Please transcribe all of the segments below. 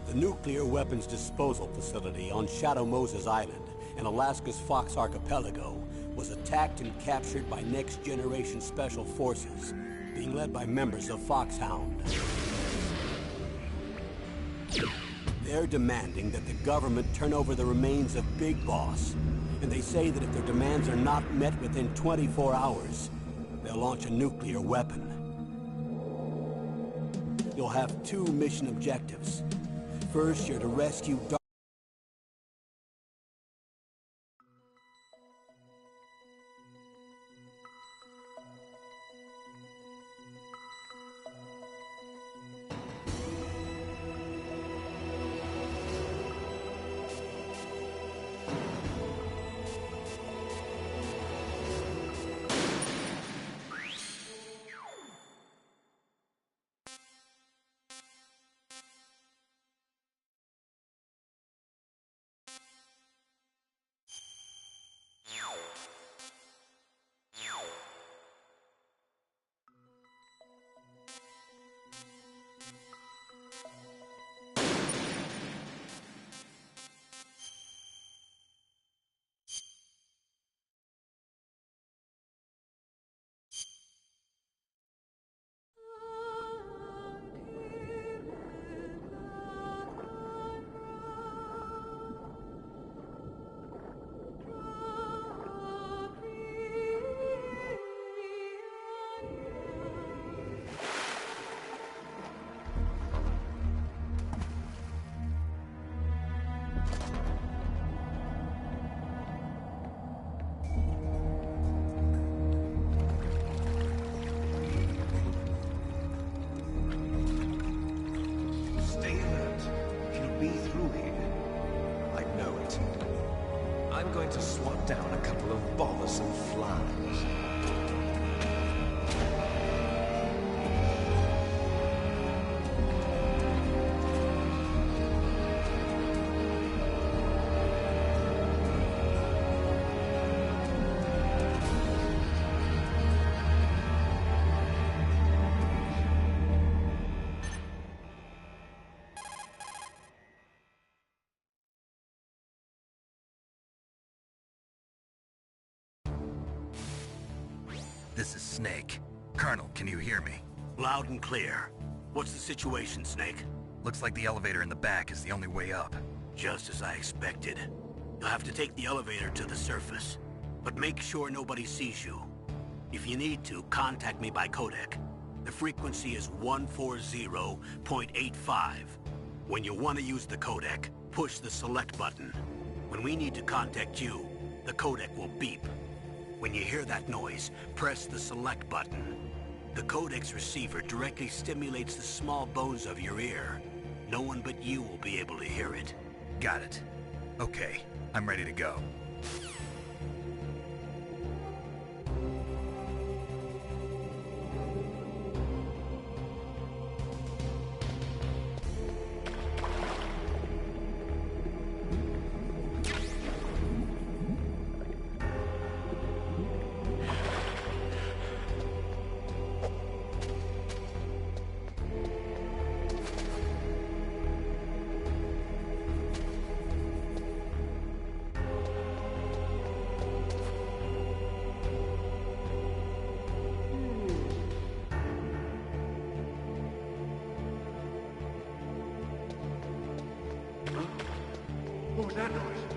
The nuclear weapons disposal facility on Shadow Moses Island in Alaska's Fox Archipelago was attacked and captured by next-generation special forces, being led by members of Foxhound. They're demanding that the government turn over the remains of Big Boss, and they say that if their demands are not met within 24 hours, they'll launch a nuclear weapon. You'll have two mission objectives. First, you're to rescue I'm going to swat down a couple of bothersome flies. This is Snake. Colonel, can you hear me? Loud and clear. What's the situation, Snake? Looks like the elevator in the back is the only way up. Just as I expected. You'll have to take the elevator to the surface. But make sure nobody sees you. If you need to, contact me by codec. The frequency is 140.85. When you want to use the codec, push the select button. When we need to contact you, the codec will beep. When you hear that noise, press the select button. The codec's receiver directly stimulates the small bones of your ear. No one but you will be able to hear it. Got it. Okay, I'm ready to go. What was that noise?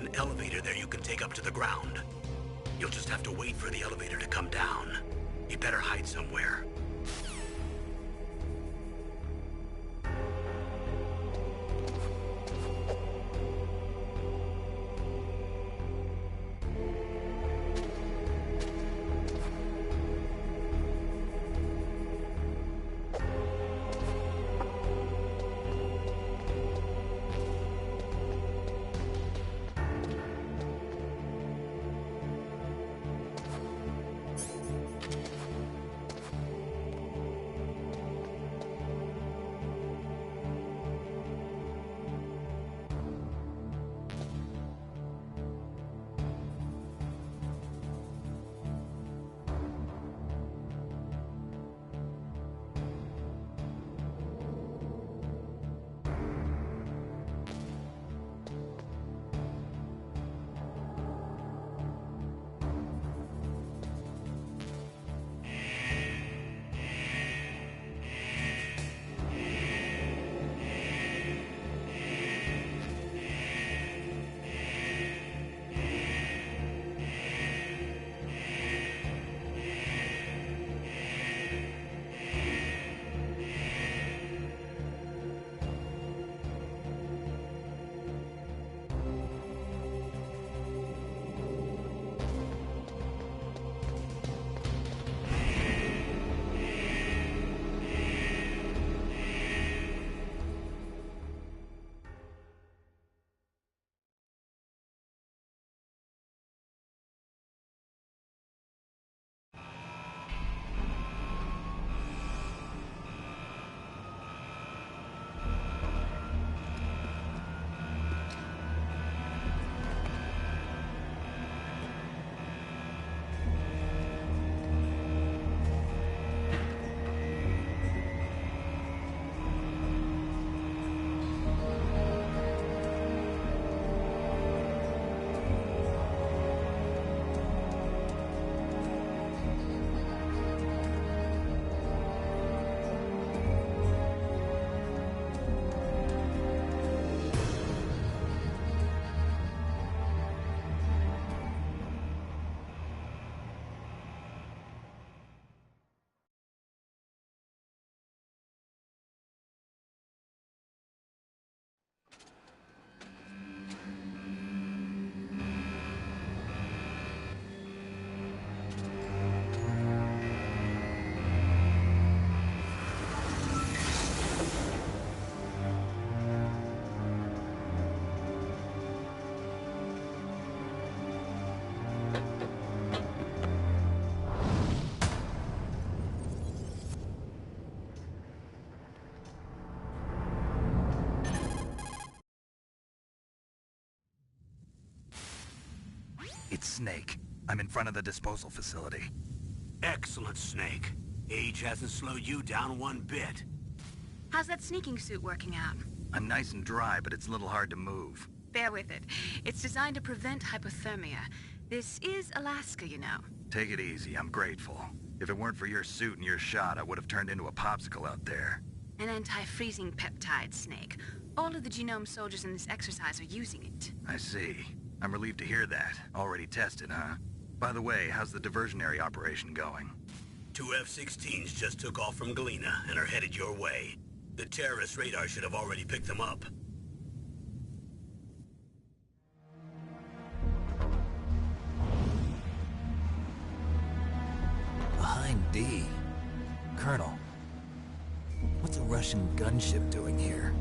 an elevator there you can take up to the ground. You'll just have to wait for the elevator to come down. You better hide somewhere. It's Snake. I'm in front of the disposal facility. Excellent, Snake. Age hasn't slowed you down one bit. How's that sneaking suit working out? I'm nice and dry, but it's a little hard to move. Bear with it. It's designed to prevent hypothermia. This is Alaska, you know. Take it easy, I'm grateful. If it weren't for your suit and your shot, I would have turned into a popsicle out there. An anti-freezing peptide, Snake. All of the genome soldiers in this exercise are using it. I see. I'm relieved to hear that. Already tested, huh? By the way, how's the diversionary operation going? 2 F-16s just took off from Galena and are headed your way. The terrorist radar should have already picked them up. Behind D. Colonel, what's a Russian gunship doing here?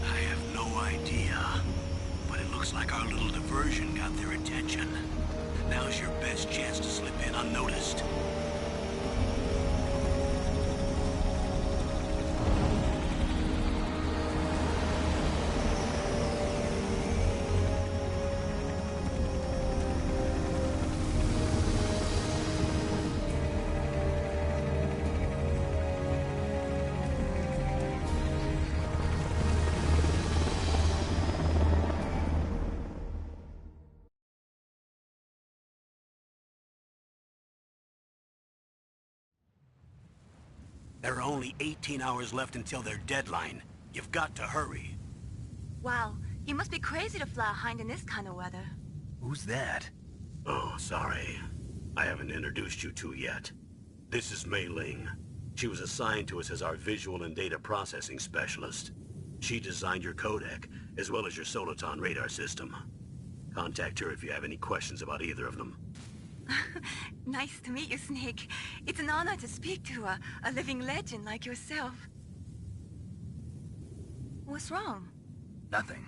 I have no idea. But it looks like our little diversion got their attention. Now's your best chance to slip in unnoticed. There are only 18 hours left until their deadline. You've got to hurry. Wow, You must be crazy to fly a hind in this kind of weather. Who's that? Oh, sorry. I haven't introduced you to yet. This is Mei Ling. She was assigned to us as our visual and data processing specialist. She designed your codec, as well as your Soliton radar system. Contact her if you have any questions about either of them. Nice to meet you, Snake. It's an honor to speak to a living legend like yourself. What's wrong? Nothing.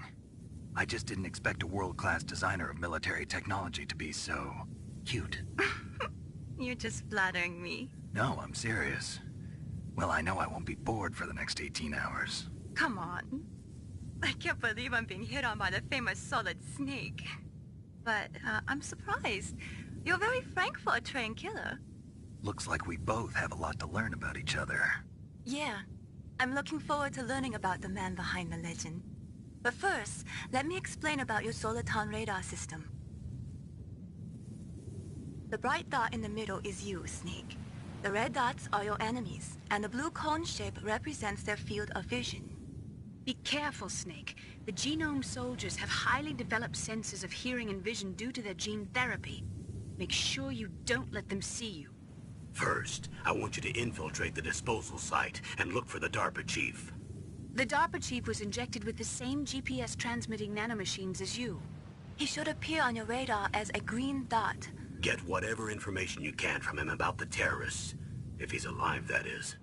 I just didn't expect a world-class designer of military technology to be so... cute. You're just flattering me. No, I'm serious. Well, I know I won't be bored for the next 18 hours. Come on. I can't believe I'm being hit on by the famous Solid Snake. But I'm surprised. You're very frank for a trained killer. Looks like we both have a lot to learn about each other. Yeah. I'm looking forward to learning about the man behind the legend. But first, let me explain about your Soliton radar system. The bright dot in the middle is you, Snake. The red dots are your enemies, and the blue cone shape represents their field of vision. Be careful, Snake. The genome soldiers have highly developed senses of hearing and vision due to their gene therapy. Make sure you don't let them see you. First, I want you to infiltrate the disposal site and look for the DARPA chief. The DARPA chief was injected with the same GPS transmitting nanomachines as you. He should appear on your radar as a green dot. Get whatever information you can from him about the terrorists. If he's alive, that is.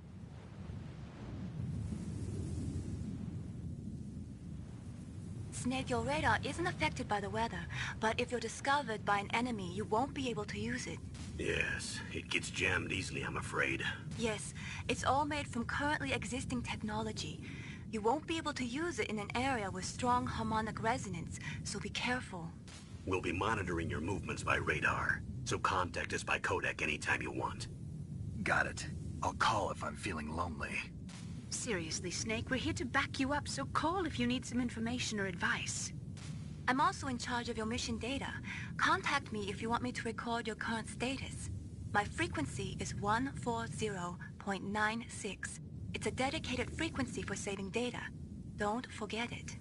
Snake, your radar isn't affected by the weather, but if you're discovered by an enemy, you won't be able to use it. Yes, it gets jammed easily, I'm afraid. Yes, it's all made from currently existing technology. You won't be able to use it in an area with strong harmonic resonance, so be careful. We'll be monitoring your movements by radar, so contact us by codec anytime you want. Got it. I'll call if I'm feeling lonely. Seriously, Snake, we're here to back you up, so call if you need some information or advice. I'm also in charge of your mission data. Contact me if you want me to record your current status. My frequency is 140.96. It's a dedicated frequency for saving data. Don't forget it.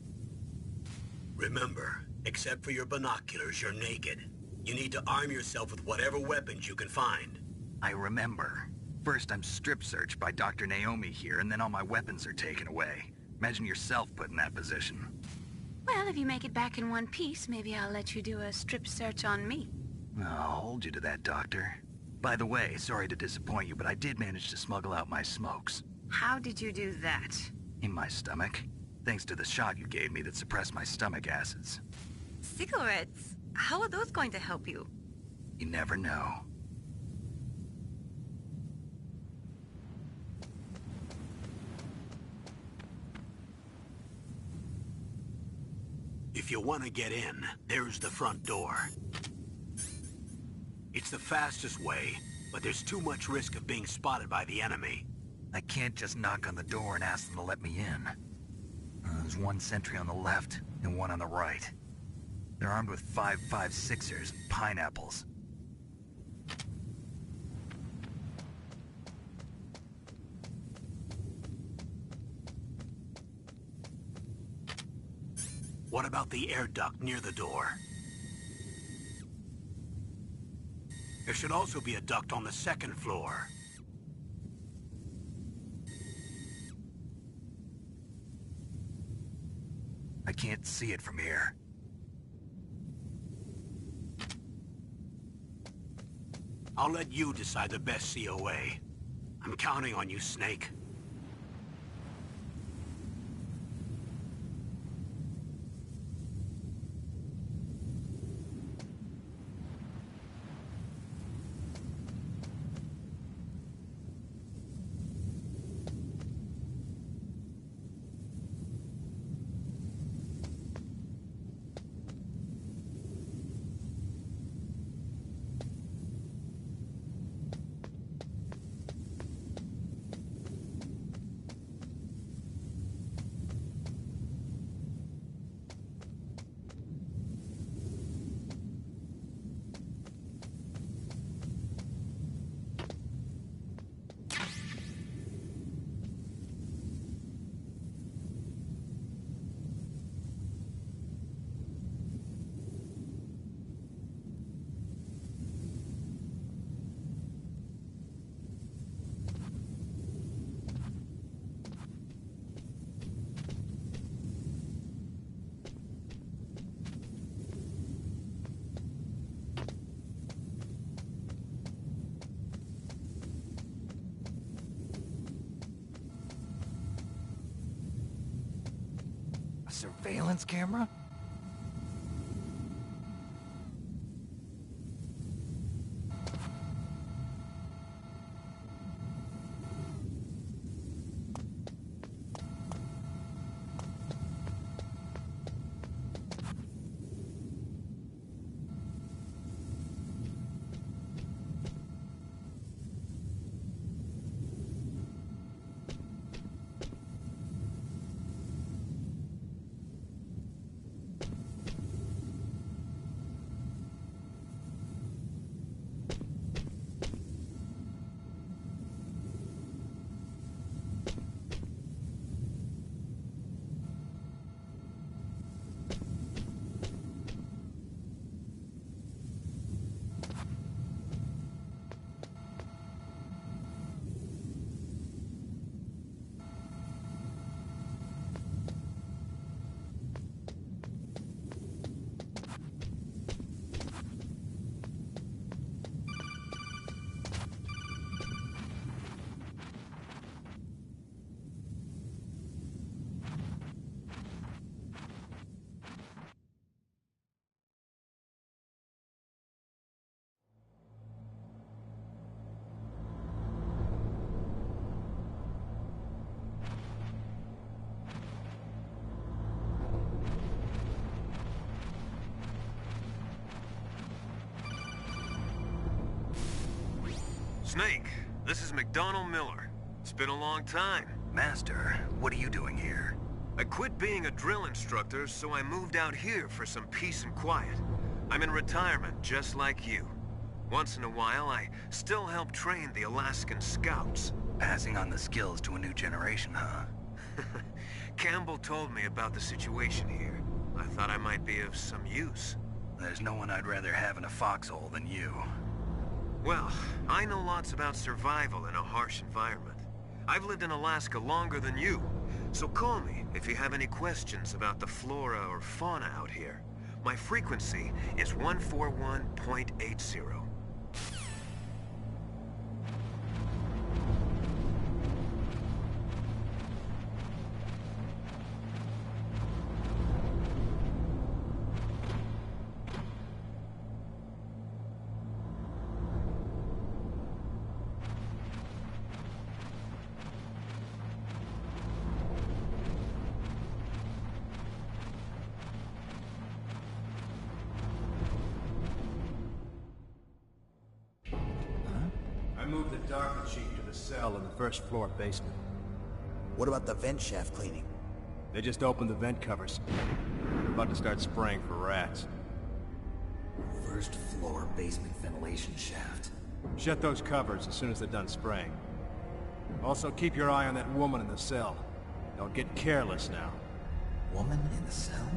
Remember, except for your binoculars, you're naked. You need to arm yourself with whatever weapons you can find. I remember. First, I'm strip-searched by Dr. Naomi here, and then all my weapons are taken away. Imagine yourself put in that position. Well, if you make it back in one piece, maybe I'll let you do a strip search on me. I'll hold you to that, Doctor. By the way, sorry to disappoint you, but I did manage to smuggle out my smokes. How did you do that? In my stomach. Thanks to the shot you gave me that suppressed my stomach acids. Cigarettes? How are those going to help you? You never know. If you want to get in, there's the front door. It's the fastest way, but there's too much risk of being spotted by the enemy. I can't just knock on the door and ask them to let me in. There's one sentry on the left and one on the right. They're armed with 5.56ers and pineapples. What about the air duct near the door? There should also be a duct on the second floor. I can't see it from here. I'll let you decide the best COA. I'm counting on you, Snake. surveillance camera? Snake, this is McDonald Miller. It's been a long time. Master, what are you doing here? I quit being a drill instructor, so I moved out here for some peace and quiet. I'm in retirement, just like you. Once in a while, I still help train the Alaskan Scouts. Passing on the skills to a new generation, huh? Campbell told me about the situation here. I thought I might be of some use. There's no one I'd rather have in a foxhole than you. Well, I know lots about survival in a harsh environment. I've lived in Alaska longer than you, so call me if you have any questions about the flora or fauna out here. My frequency is 141.80. I moved the darker chief to the cell in the first floor basement. What about the vent shaft cleaning? They just opened the vent covers. They're about to start spraying for rats. First floor basement ventilation shaft. Shut those covers as soon as they're done spraying. Also, keep your eye on that woman in the cell. Don't get careless now. Woman in the cell?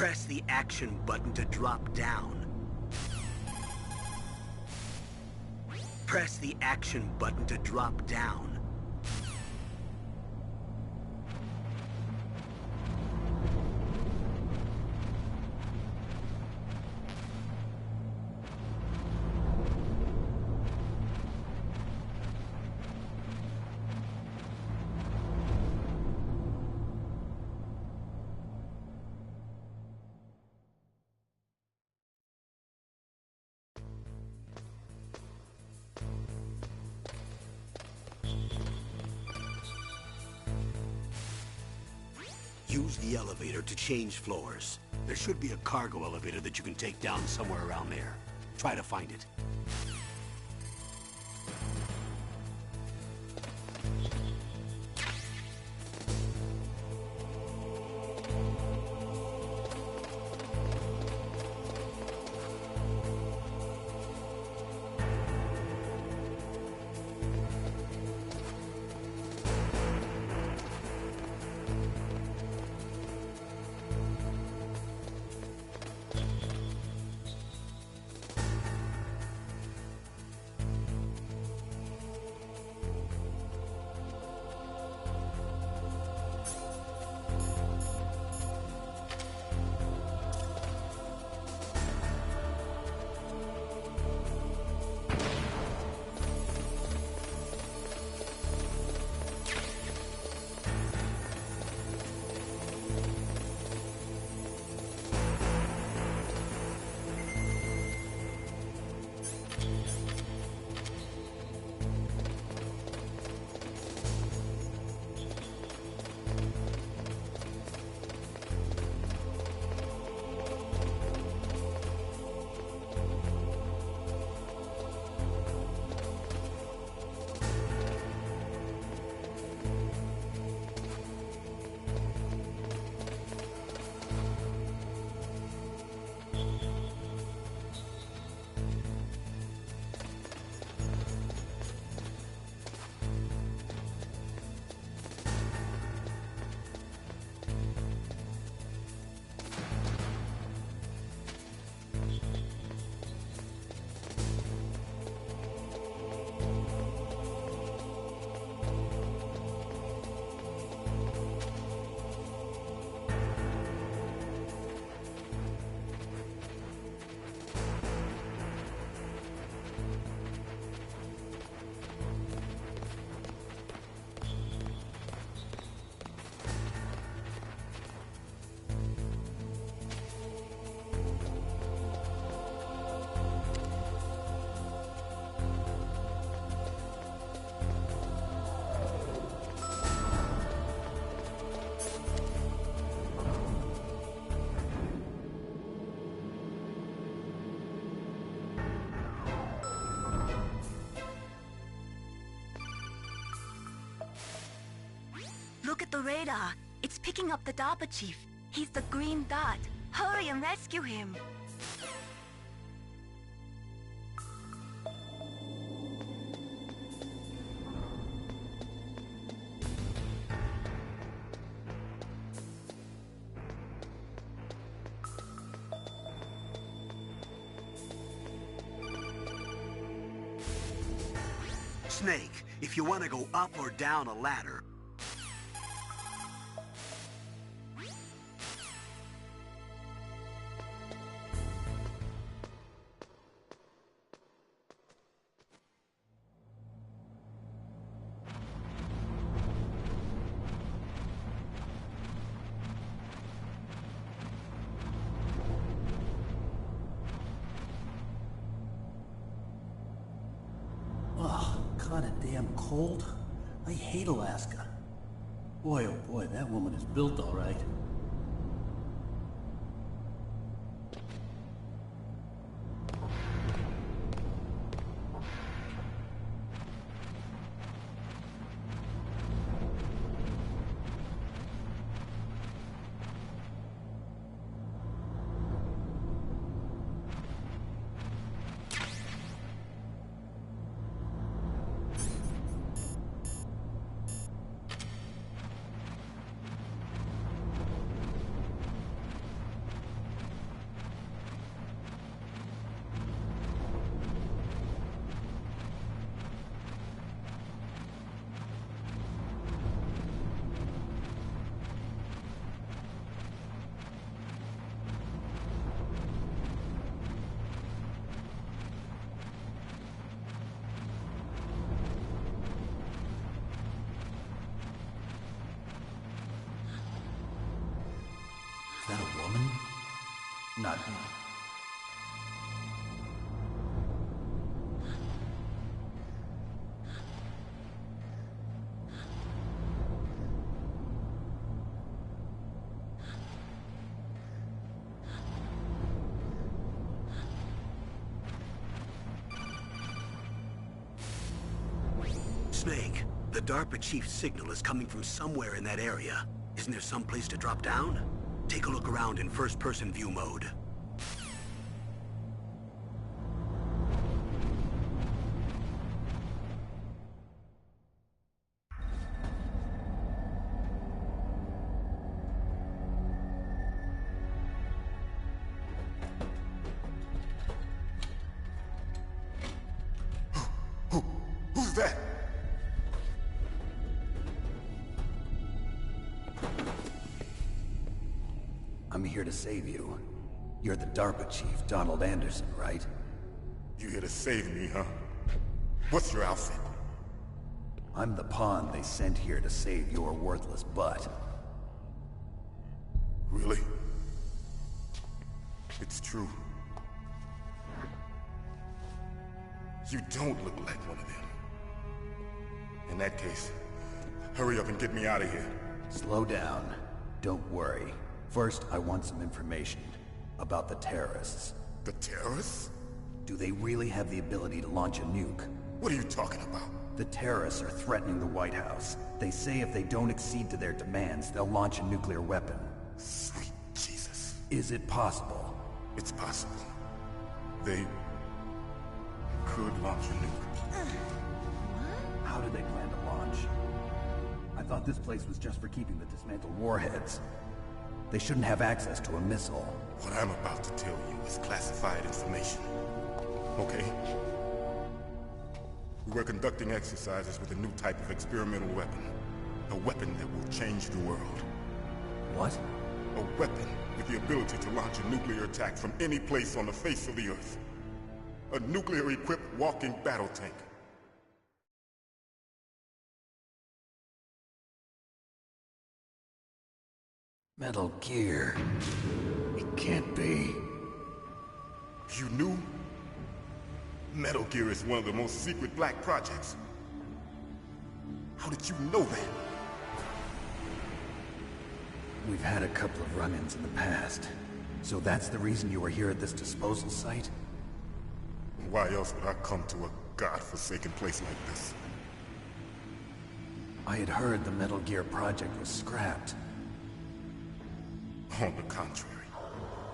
Press the action button to drop down. Press the action button to drop down. use the elevator to change floors. There should be a cargo elevator that you can take down somewhere around there. Try to find it. Look at the radar. It's picking up the DARPA chief. He's the green dot. Hurry and rescue him. Snake, if you want to go up or down a ladder, kinda damn cold. I hate Alaska. Boy, oh boy, that woman is built all right. Is that a woman? Not me. DARPA chief's signal is coming from somewhere in that area. Isn't there some place to drop down? Take a look around in first-person view mode. Who's that? I'm here to save you. You're the DARPA chief, Donald Anderson, right? You here to save me, huh? What's your outfit? I'm the pawn they sent here to save your worthless butt. Really? It's true. You don't look like one of them. In that case, hurry up and get me out of here. Slow down. Don't worry. First, I want some information about the terrorists. The terrorists? Do they really have the ability to launch a nuke? What are you talking about? The terrorists are threatening the White House. They say if they don't accede to their demands, they'll launch a nuclear weapon. Sweet Jesus. Is it possible? It's possible. They could launch a nuke. How do they plan to launch? I thought this place was just for keeping the dismantled warheads. They shouldn't have access to a missile. What I'm about to tell you is classified information. Okay? We were conducting exercises with a new type of experimental weapon. A weapon that will change the world. What? A weapon with the ability to launch a nuclear attack from any place on the face of the Earth. A nuclear-equipped walking battle tank. Metal Gear. It can't be. You knew? Metal Gear is one of the most secret black projects. How did you know that? We've had a couple of run-ins in the past. So that's the reason you were here at this disposal site? Why else would I come to a godforsaken place like this? I had heard the Metal Gear project was scrapped. On the contrary,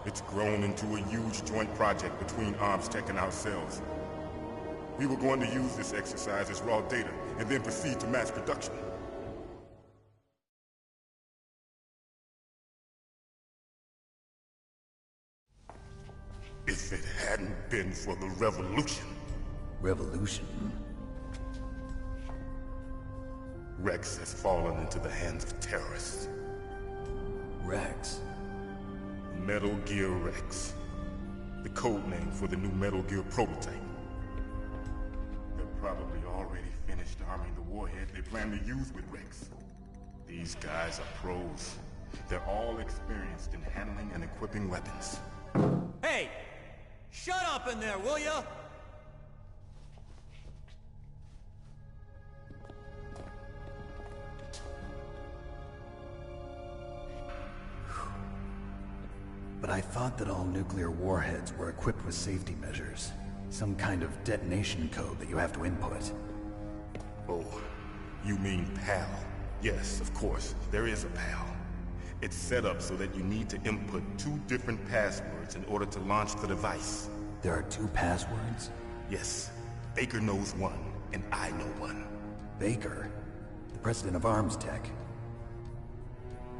it's grown into a huge joint project between ArmsTech and ourselves. We were going to use this exercise as raw data and then proceed to mass production. If it hadn't been for the revolution... Revolution? Rex has fallen into the hands of terrorists. Rex? Metal Gear Rex. The code name for the new Metal Gear prototype. They're probably already finished arming the warhead they plan to use with Rex. These guys are pros. They're all experienced in handling and equipping weapons. Hey! Shut up in there, will ya? But I thought that all nuclear warheads were equipped with safety measures. Some kind of detonation code that you have to input. Oh, you mean PAL? Yes, of course, there is a PAL. It's set up so that you need to input 2 different passwords in order to launch the device. There are 2 passwords? Yes. Baker knows one, and I know one. Baker? The president of ArmsTech?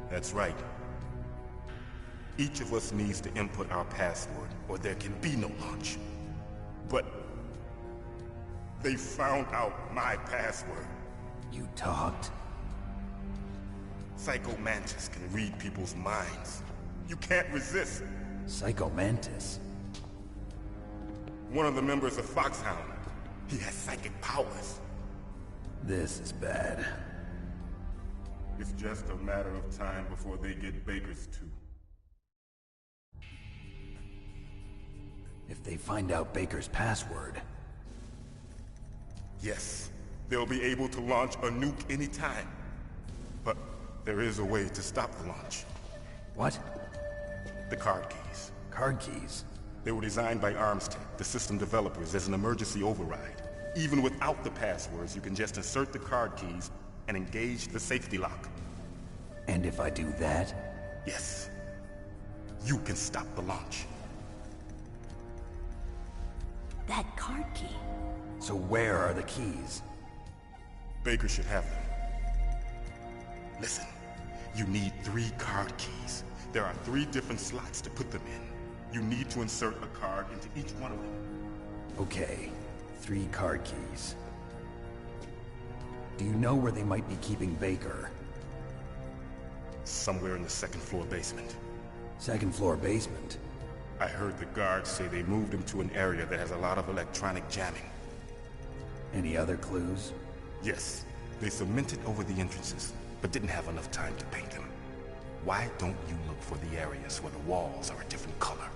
That's right. Each of us needs to input our password, or there can be no launch. But... they found out my password. You talked? Psycho Mantis can read people's minds. You can't resist. Psycho Mantis? One of the members of Foxhound. He has psychic powers. This is bad. It's just a matter of time before they get Baker's too. If they find out Baker's password... Yes, they'll be able to launch a nuke anytime. But there is a way to stop the launch. What? The card keys. Card keys? They were designed by ArmsTech, the system developers, as an emergency override. Even without the passwords, you can just insert the card keys, and engage the safety lock. And if I do that? Yes. You can stop the launch. That card key. So where are the keys? Baker should have them. Listen, you need 3 card keys. There are 3 different slots to put them in. You need to insert a card into each one of them. Okay, 3 card keys. Do you know where they might be keeping Baker? Somewhere in the 2nd floor basement. 2nd floor basement? I heard the guards say they moved him to an area that has a lot of electronic jamming. Any other clues? Yes. They cemented over the entrances, but didn't have enough time to paint them. Why don't you look for the areas where the walls are a different color?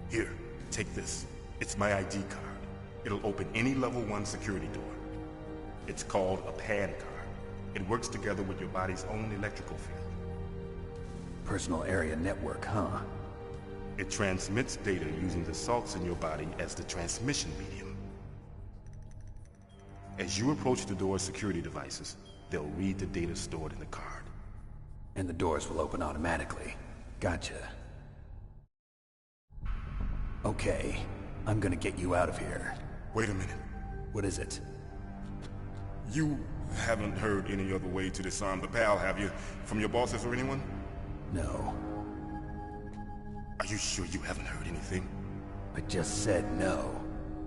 Here, take this. It's my ID card. It'll open any level 1 security door. It's called a PAN card. It works together with your body's own electrical field. Personal area network, huh? It transmits data using the salts in your body as the transmission medium. As you approach the door's security devices, they'll read the data stored in the card. And the doors will open automatically. Gotcha. Okay, I'm gonna get you out of here. Wait a minute. What is it? You haven't heard any other way to disarm the PAL, have you? From your bosses or anyone? No. Are you sure you haven't heard anything? I just said no.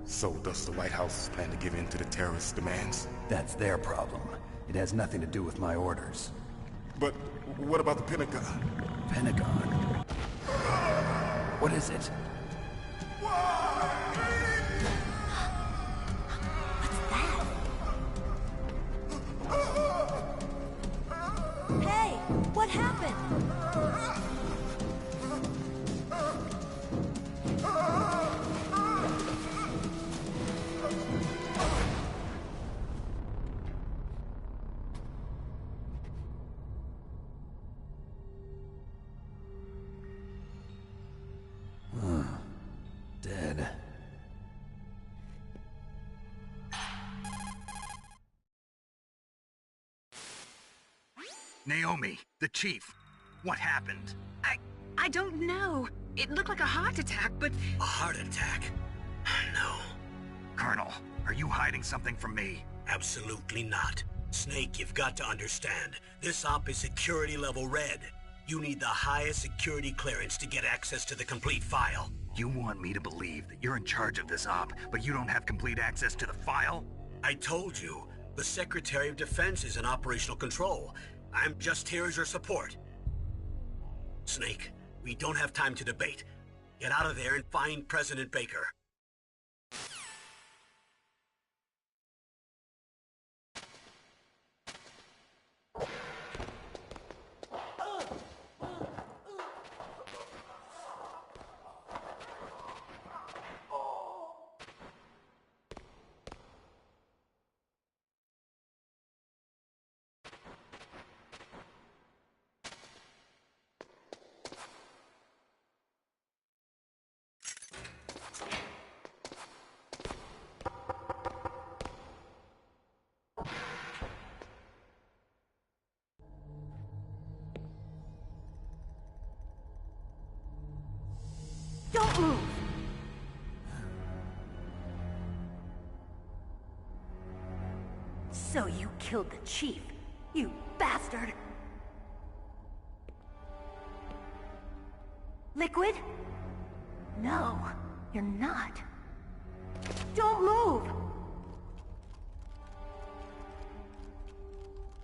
So does the White House plan to give in to the terrorists' demands? That's their problem. It has nothing to do with my orders. But what about the Pentagon? Pentagon? What is it? Hey, what happened? Dead. Naomi, the chief. What happened? I don't know. It looked like a heart attack, but... A heart attack? No. Colonel, are you hiding something from me? Absolutely not. Snake, you've got to understand. This op is security level red. You need the highest security clearance to get access to the complete file. You want me to believe that you're in charge of this op, but you don't have complete access to the file? I told you, the Secretary of Defense is in operational control. I'm just here as your support. Snake, we don't have time to debate. Get out of there and find President Baker. Don't move! So you killed the chief, you bastard! Liquid? No, you're not. Don't move!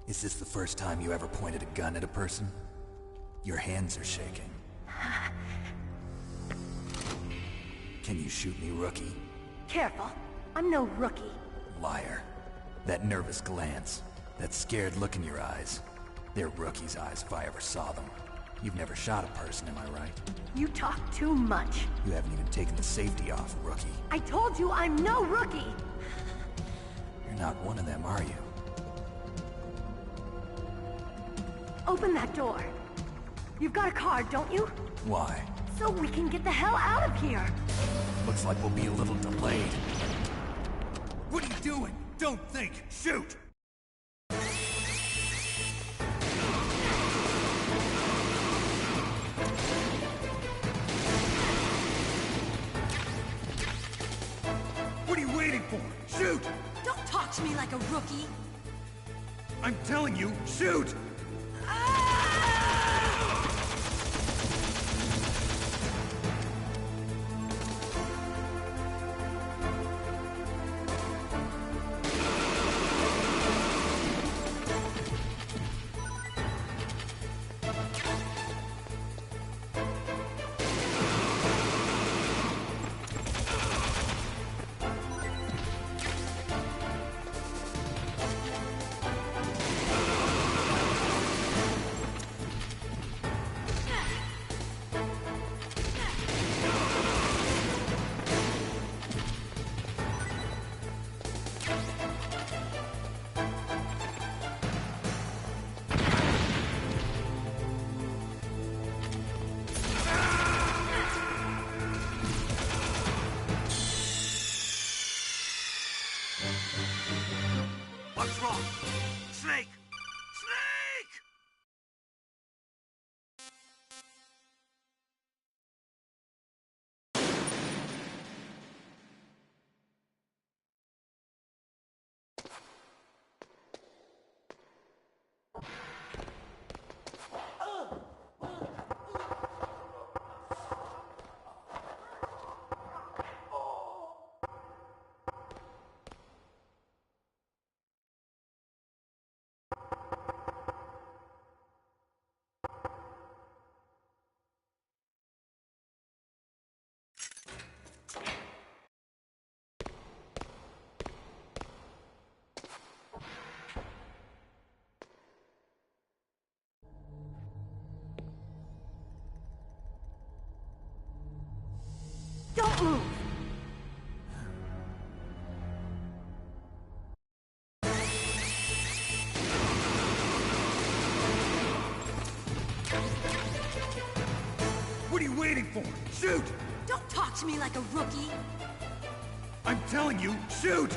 Is this the first time you ever pointed a gun at a person? Your hands are shaking. Can you shoot me, rookie? Careful, I'm no rookie. Liar. That nervous glance, that scared look in your eyes. They're rookies' eyes if I ever saw them. You've never shot a person, am I right? You talk too much. You haven't even taken the safety off, rookie. I told you I'm no rookie! You're not one of them, are you? Open that door. You've got a card, don't you? Why? So we can get the hell out of here! Looks like we'll be a little delayed. What are you doing? Don't think! Shoot! What are you waiting for? Shoot! Don't talk to me like a rookie. I'm telling you, shoot! What's wrong? Snake! Snake! Don't move! What are you waiting for? Shoot! Don't talk to me like a rookie! I'm telling you, shoot!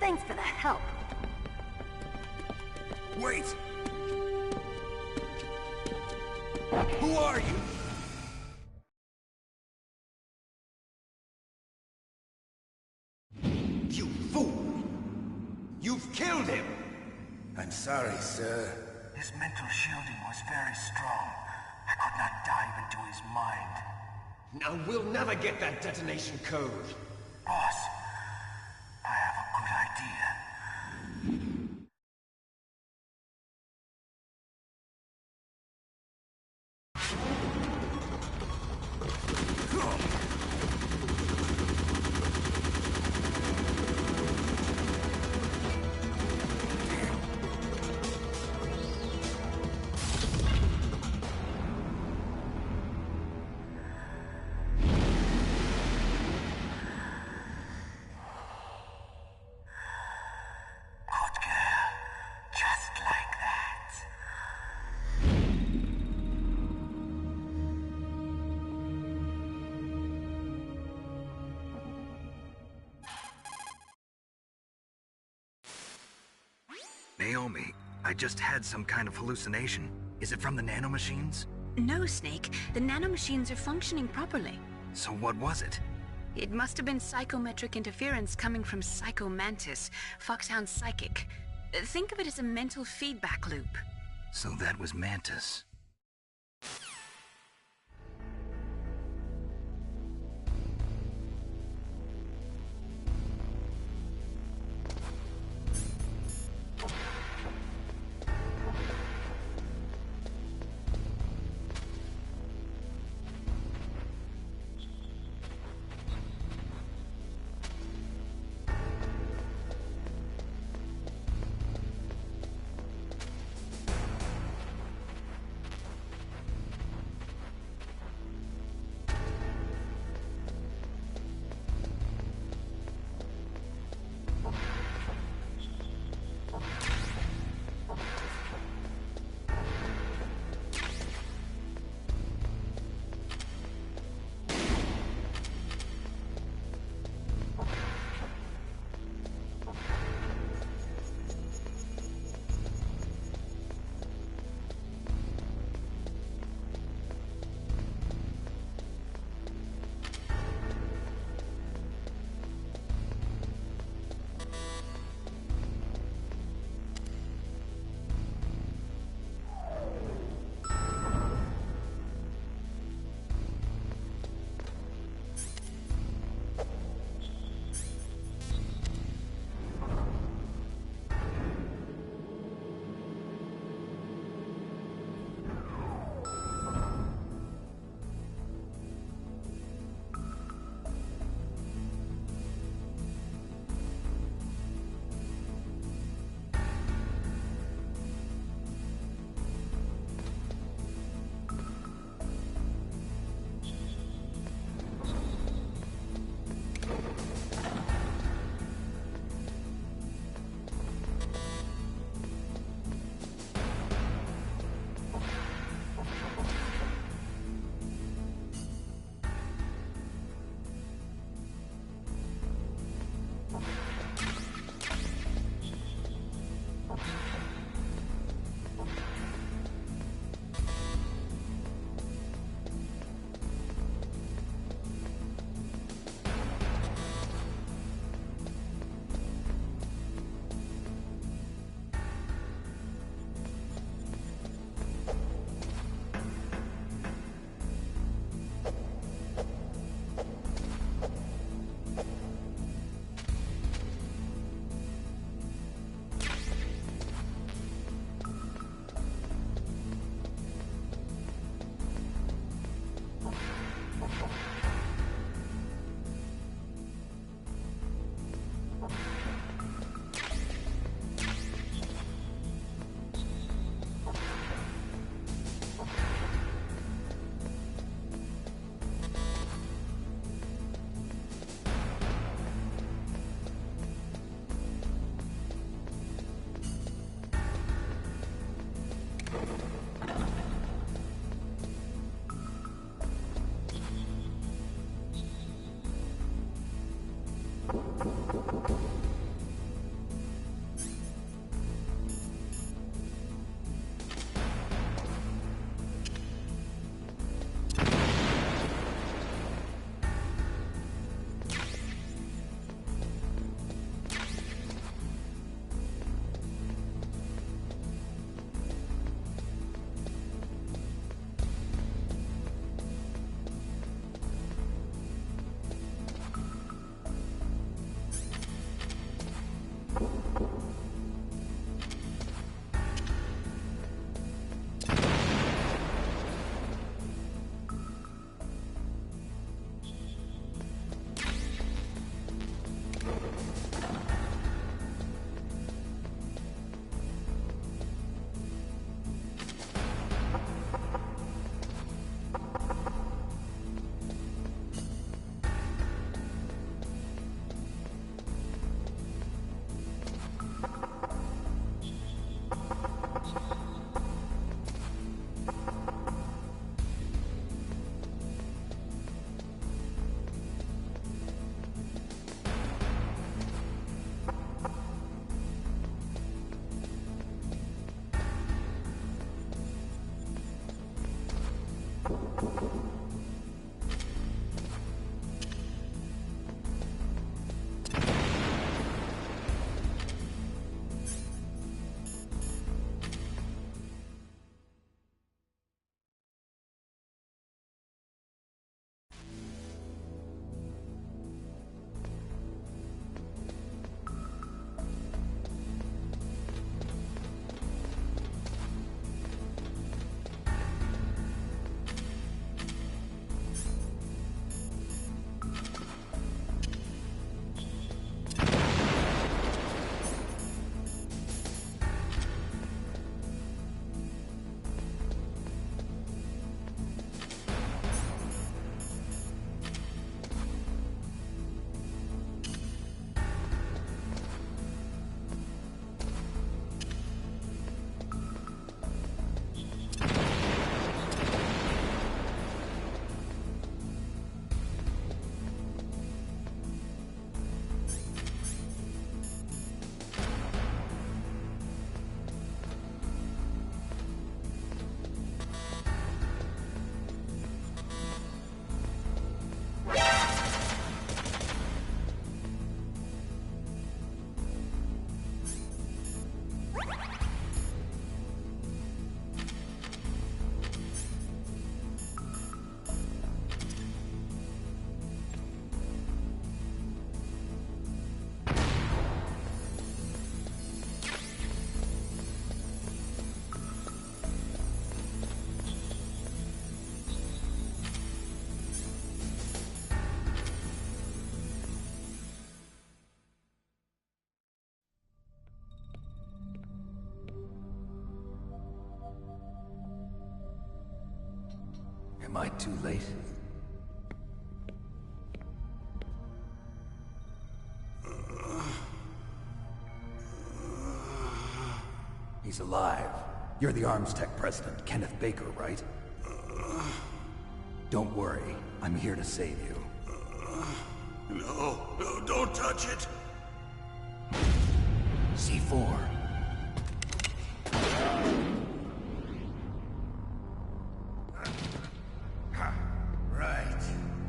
Thanks for the help. Wait! Who are you? You fool! You've killed him! I'm sorry, sir. His mental shielding was very strong. I could not dive into his mind. Now we'll never get that detonation code. Boss, I have a good idea. Naomi, I just had some kind of hallucination. Is it from the nanomachines? No, Snake. The nanomachines are functioning properly. So what was it? It must have been psychometric interference coming from Psycho Mantis, Foxhound's psychic. Think of it as a mental feedback loop. So that was Mantis. Am I too late? He's alive. You're the Arms Tech president, Kenneth Baker, right? Don't worry. I'm here to save you. No, don't touch it! C4. Right.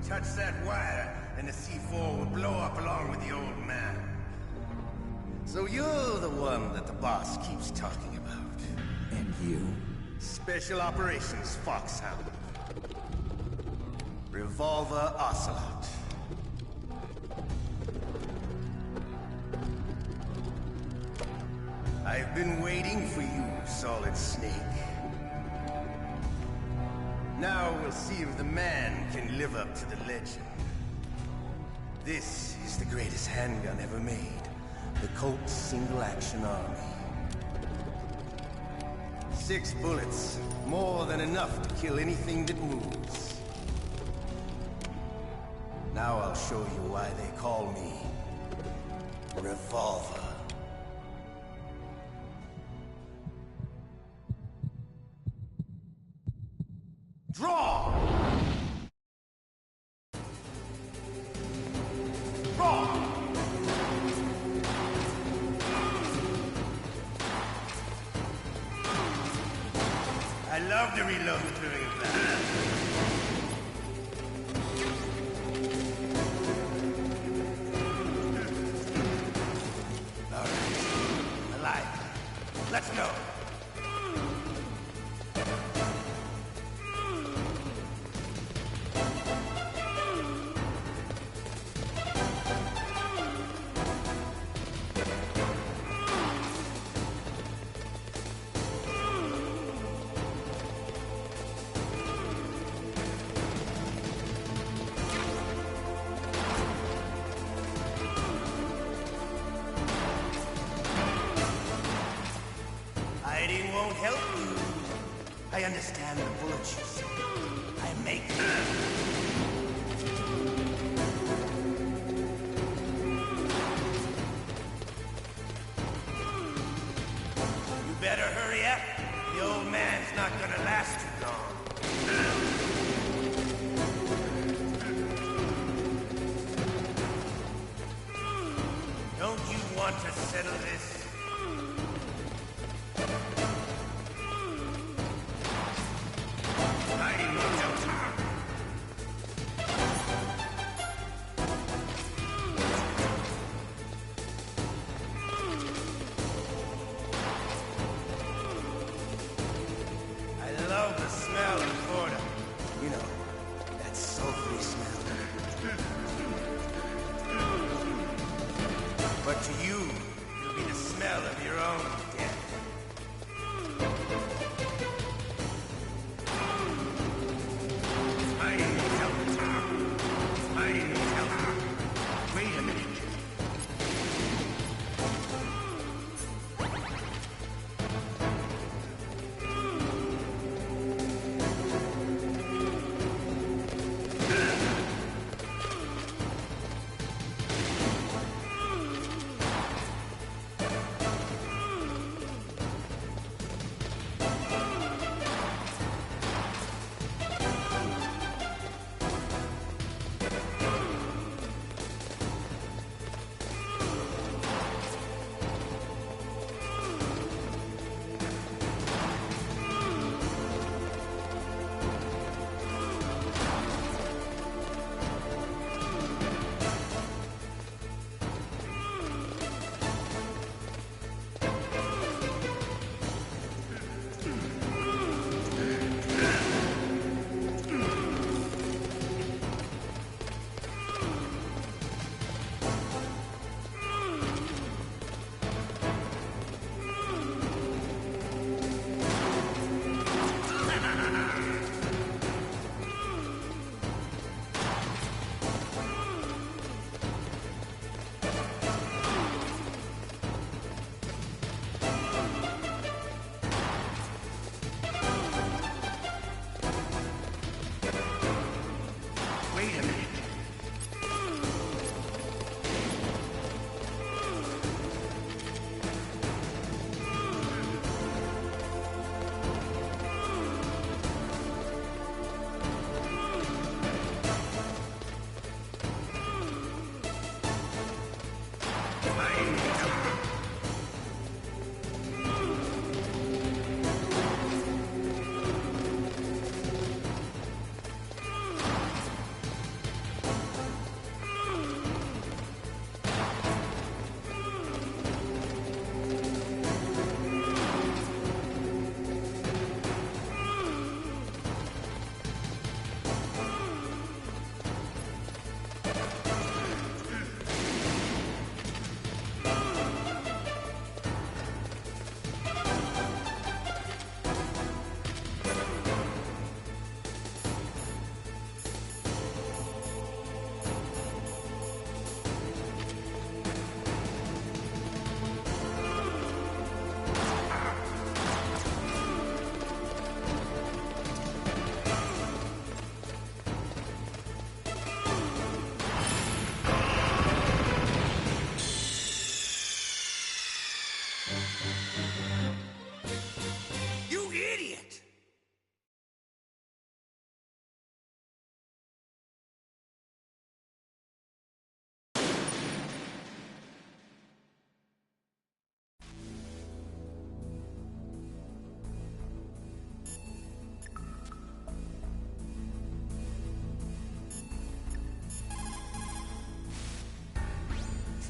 Touch that wire, and the C4 will blow up along with the old man. So you're the one that the boss keeps talking about. And you? Special Operations Foxhound. Revolver Ocelot. I've been waiting for you, Solid Snake. Now we'll see if the man can live up to the legend. This is the greatest handgun ever made. The Colt's single-action army. 6 bullets, more than enough to kill anything that moves. Now I'll show you why they call me Revolver. Draw! Draw! I love to reload the feeling of that. All right. Alive. Let's go. Hiding won't help you. I understand the bullets you see. I make them. You better hurry up. The old man's not gonna last too long. Don't you want to settle this? I love the smell of Florida. You know, that sulfury smell. But to you, it'll be the smell of your own death. I didn't tell her. I didn't tell her. Wait a minute.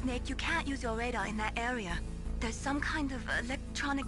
Snake, you can't use your radar in that area. There's some kind of electronic